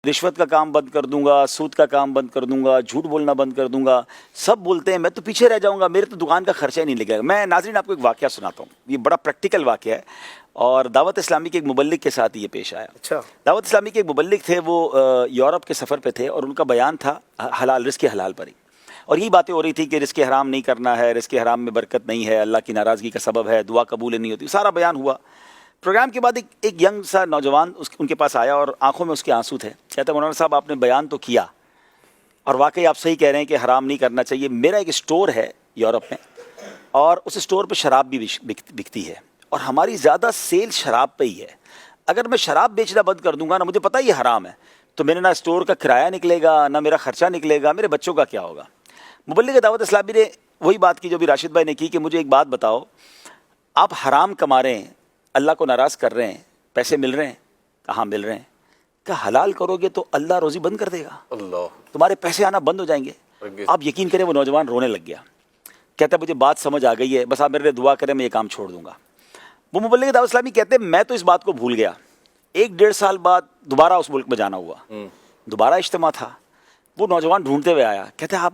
رشوت کا کام بند کر دوں گا، سود کا کام بند کر دوں گا، جھوٹ بولنا بند کر دوں گا. سب بولتے ہیں، میں تو پیچھے رہ جاؤں گا، میرے تو دکان کا خرچہ ہی نہیں لگے گا. میں ناظرین آپ کو ایک واقعہ سناتا ہوں، یہ بڑا پریکٹیکل واقعہ ہے اور دعوت اسلامی کے ایک مبلغ کے ساتھ یہ پیش آیا. اچھا. دعوت اسلامی کے ایک مبلغ تھے، وہ یورپ کے سفر پہ تھے اور ان کا بیان تھا حلال، رزق حلال پر ہی. اور یہی باتیں ہو رہی تھی کہ رزق حرام نہیں کرنا ہے، رزق حرام میں برکت نہیں ہے، اللہ کی ناراضگی کا سبب ہے، دعا قبول نہیں ہوتی. سارا بیان ہوا. پروگرام کے بعد ایک ینگ سا نوجوان ان کے پاس آیا اور آنکھوں میں اس کے آنسو تھے. کہتا مولانا صاحب آپ نے بیان تو کیا اور واقعی آپ صحیح کہہ رہے ہیں کہ حرام نہیں کرنا چاہیے. میرا ایک اسٹور ہے یورپ میں اور اس اسٹور پہ شراب بھی بکتی ہے اور ہماری زیادہ سیل شراب پہ ہی ہے. اگر میں شراب بیچنا بند کر دوں گا نا، مجھے پتہ یہ حرام ہے، تو میرے نہ اسٹور کا کرایہ نکلے گا، نہ میرا خرچہ نکلے گا، میرے بچوں کا کیا ہوگا. مبلغ دعوت اسلامی نے وہی بات کی جو بھی راشد بھائی نے کی کہ مجھے ایک بات بتاؤ، آپ حرام کما رہے ہیں، اللہ کو ناراض کر رہے ہیں، پیسے مل رہے ہیں، کہاں مل رہے ہیں؟ کہ حلال کرو گے تو اللہ روزی بند کر دے گا، اللہ تمہارے پیسے آنا بند ہو جائیں گے. آپ یقین کریں وہ نوجوان رونے لگ گیا. کہتا ہے مجھے بات سمجھ آ گئی ہے، بس آپ میرے لیے دعا کریں، میں یہ کام چھوڑ دوں گا. وہ مبلغ دعوت اسلامی کہتے ہیں میں تو اس بات کو بھول گیا. 1-1.5 سال بعد دوبارہ اس ملک میں جانا ہوا، دوبارہ اجتماع تھا. وہ نوجوان ڈھونڈتے ہوئے آیا، کہتے ہیں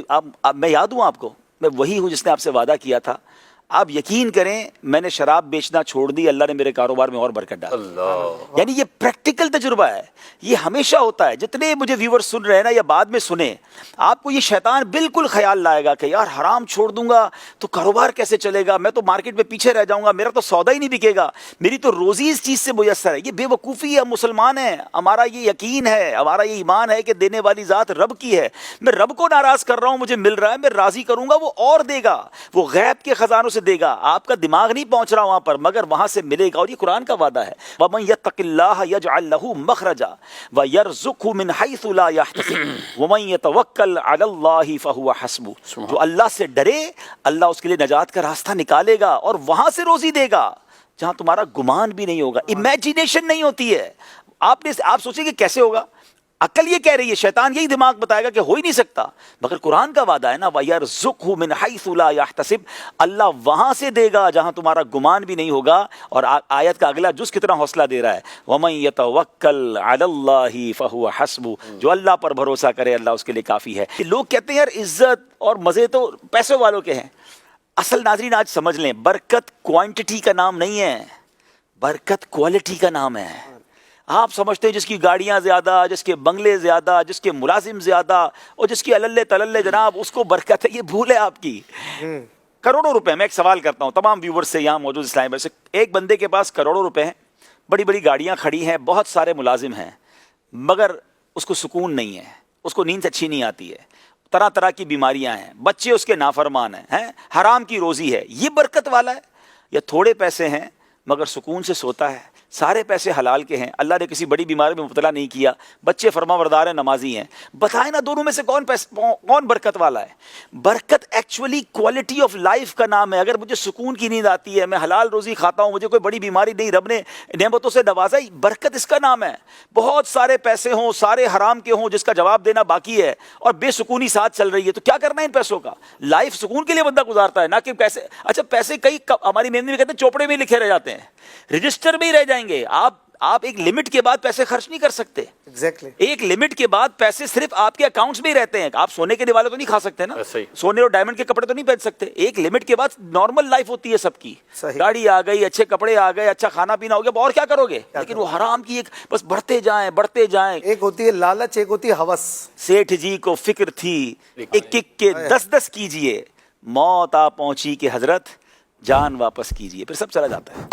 آپ میں یاد ہوں آپ کو، میں وہی ہوں جس نے آپ سے وعدہ کیا تھا. آپ یقین کریں میں نے شراب بیچنا چھوڑ دی، اللہ نے میرے کاروبار میں اور برکت ڈالی. یعنی یہ پریکٹیکل تجربہ ہے، یہ ہمیشہ ہوتا ہے. جتنے مجھے ویور سن رہے ہیں نا یا بعد میں سنیں، آپ کو یہ شیطان بالکل خیال لائے گا کہ یار حرام چھوڑ دوں گا تو کاروبار کیسے چلے گا، میں تو مارکیٹ میں پیچھے رہ جاؤں گا، میرا تو سودا ہی نہیں بکے گا، میری تو روزی اس چیز سے میسر ہے. یہ بے وقوفی ہے. مسلمان ہیں، ہمارا یہ یقین ہے، ہمارا یہ ایمان ہے کہ دینے والی ذات رب کی ہے. میں رب کو ناراض کر رہا ہوں، مجھے مل رہا ہے، میں راضی کروں گا، وہ اور دے گا، وہ غیب کے خزانوں سے دے گا. آپ کا دماغ نہیں پہنچ رہا وہاں پر، مگر وہاں سے ملے گا. اور یہ قرآن کا وعدہ ہے، وَمَن يَتَّقِ اللَّهَ يَجْعَل لَّهُ مَخْرَجًا وَيَرْزُقْهُ مِنْ حَيْثُ لَا يَحْتَسِبُ وَمَن يَتَوَكَّلْ عَلَى اللَّهِ فَهُوَ حَسْبُهُ. جو اللہ سے ڈرے، اللہ اس کے لیے نجات کا راستہ نکالے گا اور وہاں سے روزی دے گا جہاں تمہارا گمان بھی نہیں ہوگا. امیجینیشن نہیں ہوتی ہے. آپ سوچیں کہ کیسے ہوگا، عقل یہ کہہ رہی ہے، شیطان یہی دماغ بتائے گا کہ ہو ہی نہیں سکتا. مگر قرآن کا وعدہ ہے نا، وَيَرْزُقْهُ مِنْ حَيْثُ لَا يَحْتَسِبُ، اللہ وہاں سے دے گا جہاں تمہارا گمان بھی نہیں ہوگا. اور آیت کا اگلا جز کتنا حوصلہ دے رہا ہے، وَمَن يَتَوَكَّلْ عَلَى اللَّهِ فَهُوَ حَسْبُهُ، جو اللہ پر بھروسہ کرے اللہ اس کے لیے کافی ہے. لوگ کہتے ہیں یار عزت اور مزے تو پیسوں والوں کے ہیں. اصل ناظرین آج سمجھ لیں، برکت کوانٹٹی کا نام نہیں ہے، برکت کوالٹی کا نام ہے. آپ سمجھتے ہیں جس کی گاڑیاں زیادہ، جس کے بنگلے زیادہ، جس کے ملازم زیادہ اور جس کی اللہ تللے جناب اس کو برکت ہے. یہ بھول ہے آپ کی. کروڑوں روپے. میں ایک سوال کرتا ہوں تمام ویورز سے یہاں موجود اسلام بھائی سے، ایک بندے کے پاس کروڑوں روپے ہیں، بڑی بڑی گاڑیاں کھڑی ہیں، بہت سارے ملازم ہیں، مگر اس کو سکون نہیں ہے، اس کو نیند اچھی نہیں آتی ہے، طرح طرح کی بیماریاں ہیں، بچے اس کے نافرمان ہیں، حرام کی روزی ہے. یہ برکت والا ہے یا تھوڑے پیسے ہیں مگر سکون سے سوتا ہے، سارے پیسے حلال کے ہیں، اللہ نے کسی بڑی بیماری میں مبتلا نہیں کیا، بچے فرما بردار ہیں، نمازی ہیں؟ بتائیں نا دونوں میں سے کون برکت والا ہے؟ برکت ایکچولی کوالٹی آف لائف کا نام ہے. اگر مجھے سکون کی نیند آتی ہے، میں حلال روزی کھاتا ہوں، مجھے کوئی بڑی بیماری نہیں، رب نے نعمتوں سے نوازا، برکت اس کا نام ہے. بہت سارے پیسے ہوں، سارے حرام کے ہوں جس کا جواب دینا باقی ہے، اور بے سکونی ساتھ چل رہی ہے، تو کیا کرنا ہے ان پیسوں کا؟ لائف سکون کے لیے بندہ گزارتا ہے، نہ کہ پیسے. اچھا پیسے کئی ہماری میموری میں کہتے ہیں چوپڑے میں لکھے رہ جاتے ہیں، رجسٹر میں ہی رہ جائیں گے. آپ ایک لمٹ کے بعد پیسے خرچ نہیں کر سکتے. ایک لمٹ کے بعد پیسے صرف آپ کے اکاؤنٹس میں ہی رہتے ہیں. آپ سونے کے دیوالے تو نہیں کھا سکتے نا، سونے اور ڈائمنڈ کے کپڑے تو نہیں پہن سکتے. ایک لمٹ کے بعد نارمل لائف ہوتی ہے سب کی، گاڑی آ گئی، اچھے کپڑے آ گئے، اچھا کھانا پینا ہو گیا، اور کیا کرو گے؟ لیکن وہ حرام کی ایک بس بڑھتے جائیں. ایک ہوتی ہے لالچ، ایک ہوتی ہے ہوس. سیٹھ جی کو فکر تھی 1 کے 10 کیجئے، موت آ پہنچی کہ حضرت جان واپس کیجئے، پھر سب چلا جاتا ہے.